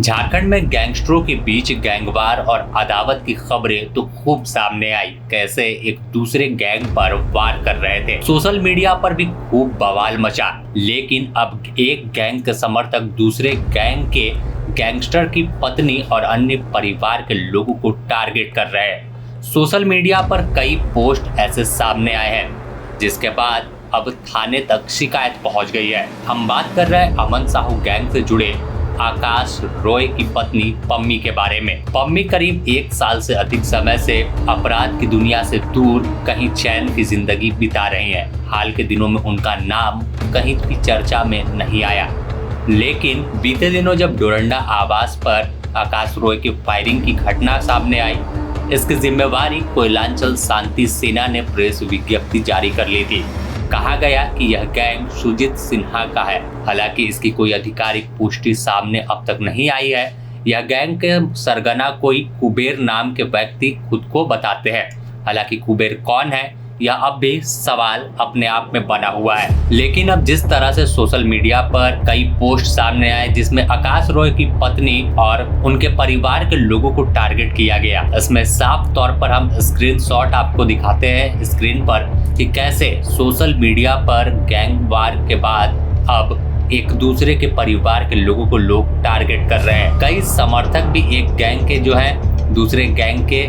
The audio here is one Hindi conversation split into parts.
झारखंड में गैंगस्टरों के बीच गैंगवार और अदावत की खबरें तो खूब सामने आई। कैसे एक दूसरे गैंग पर वार कर रहे थे। सोशल मीडिया पर भी खूब बवाल मचा। लेकिन अब एक गैंग के समर्थक दूसरे गैंग के गैंगस्टर की पत्नी और अन्य परिवार के लोगों को टारगेट कर रहे हैं। सोशल मीडिया पर कई पोस्ट ऐसे सामने आए हैं जिसके बाद अब थाने तक शिकायत पहुंच गई है। हम बात कर रहे हैं अमन साहू गैंग से जुड़े आकाश रॉय की पत्नी पम्मी के बारे में। पम्मी करीब 1 साल से अधिक समय से अपराध की दुनिया से दूर कहीं चैन की जिंदगी बिता रही हैं। हाल के दिनों में उनका नाम कहीं भी चर्चा में नहीं आया, लेकिन बीते दिनों जब डोरंडा आवास पर आकाश रॉय की फायरिंग की घटना सामने आई, इसकी जिम्मेवारी कोयलांचल शांति सेना ने प्रेस विज्ञप्ति जारी कर ली थी। कहा गया कि यह गैंग सुजीत सिन्हा का है। हालांकि इसकी कोई आधिकारिक पुष्टि सामने अब तक नहीं आई है। यह गैंग के सरगना कोई कुबेर नाम के व्यक्ति खुद को बताते हैं। हालांकि कुबेर कौन है यह अब भी सवाल अपने आप में बना हुआ है। लेकिन अब जिस तरह से सोशल मीडिया पर कई पोस्ट सामने आए जिसमें आकाश रॉय की पत्नी और उनके परिवार के लोगों को टारगेट किया गया, इसमें साफ तौर पर हम स्क्रीनशॉट आपको दिखाते हैं स्क्रीन पर कि कैसे सोशल मीडिया पर गैंगवार के बाद अब एक दूसरे के परिवार के लोगों को लोग टारगेट कर रहे हैं। कई समर्थक भी एक गैंग के जो है दूसरे गैंग के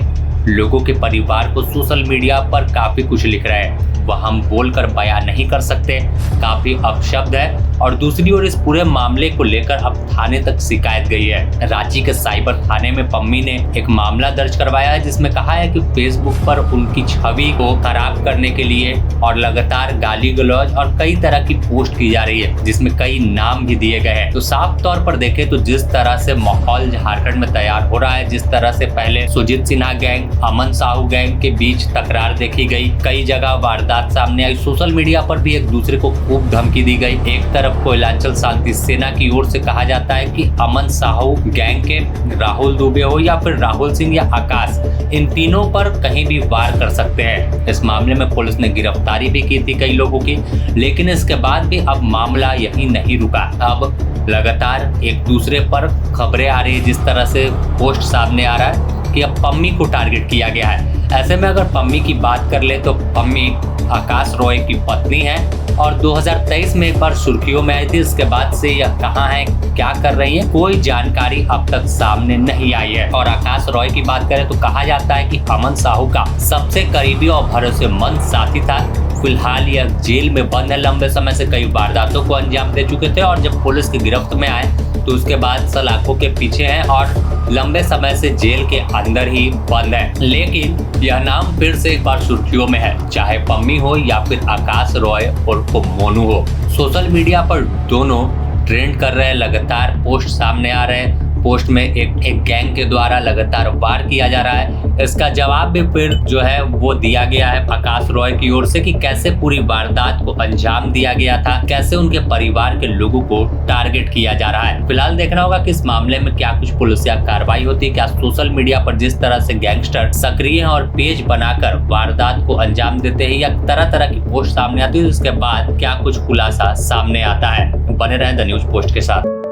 लोगों के परिवार को सोशल मीडिया पर काफी कुछ लिख रहे हैं। वह हम बोलकर बयान नहीं कर सकते, काफी अपशब्द है। और दूसरी ओर इस पूरे मामले को लेकर अब थाने तक शिकायत गई है। रांची के साइबर थाने में पम्मी ने एक मामला दर्ज करवाया है जिसमें कहा है कि फेसबुक पर उनकी छवि को खराब करने के लिए और लगातार गाली गलौज और कई तरह की पोस्ट की जा रही है जिसमें कई नाम भी दिए गए हैं। तो साफ तौर पर देखें तो जिस तरह से माहौल झारखंड में तैयार हो रहा है, जिस तरह से पहले सुजीत सिन्हा गैंग अमन साहू गैंग के बीच तकरार देखी गई, कई जगह वारदात सामने आई, सोशल मीडिया पर भी एक दूसरे को खूब धमकी दी गई। एक तरफ कोयलांचल शांति सेना की ओर से कहा जाता है कि अमन साहू गैंग के राहुल दुबे हो या फिर राहुल सिंह या आकाश, इन तीनों पर कहीं भी वार कर सकते हैं। इस मामले में पुलिस ने गिरफ्तारी भी की थी कई लोगों की, लेकिन इसके बाद भी अब मामला यही नहीं रुका। अब लगातार एक दूसरे पर खबरें आ रही है, जिस तरह से पोस्ट सामने आ रहा है कि अब पम्मी को टारगेट किया गया है। ऐसे में अगर पम्मी की बात कर ले तो पम्मी आकाश रॉय की पत्नी है और 2023 में एक बार सुर्खियों में आई थी। इसके बाद से यह कहाँ है, क्या कर रही है, कोई जानकारी अब तक सामने नहीं आई है। और आकाश रॉय की बात करें तो कहा जाता है कि अमन साहू का सबसे करीबी और भरोसेमंद साथी था। फिलहाल यह जेल में बंद है। लंबे समय से कई वारदातों को अंजाम दे चुके थे और जब पुलिस की गिरफ्त में आए तो उसके बाद सलाखों के पीछे हैं और लंबे समय से जेल के अंदर ही बंद है। लेकिन यह नाम फिर से एक बार सुर्खियों में है, चाहे पम्मी हो या फिर आकाश रॉय और मोनू हो। सोशल मीडिया पर दोनों ट्रेंड कर रहे हैं, लगातार पोस्ट सामने आ रहे हैं। पोस्ट में एक गैंग के द्वारा लगातार वार किया जा रहा है। इसका जवाब भी फिर जो है वो दिया गया है आकाश रॉय की ओर से कि कैसे पूरी वारदात को अंजाम दिया गया था, कैसे उनके परिवार के लोगों को टारगेट किया जा रहा है। फिलहाल देखना होगा कि इस मामले में क्या कुछ पुलिसिया कार्रवाई होती है, क्या सोशल मीडिया पर जिस तरह से गैंगस्टर सक्रिय हैं और पेज बनाकर वारदात को अंजाम देते हैं या तरह तरह की पोस्ट सामने आती है, उसके बाद क्या कुछ खुलासा सामने आता है। बने रहें द न्यूज पोस्ट के साथ।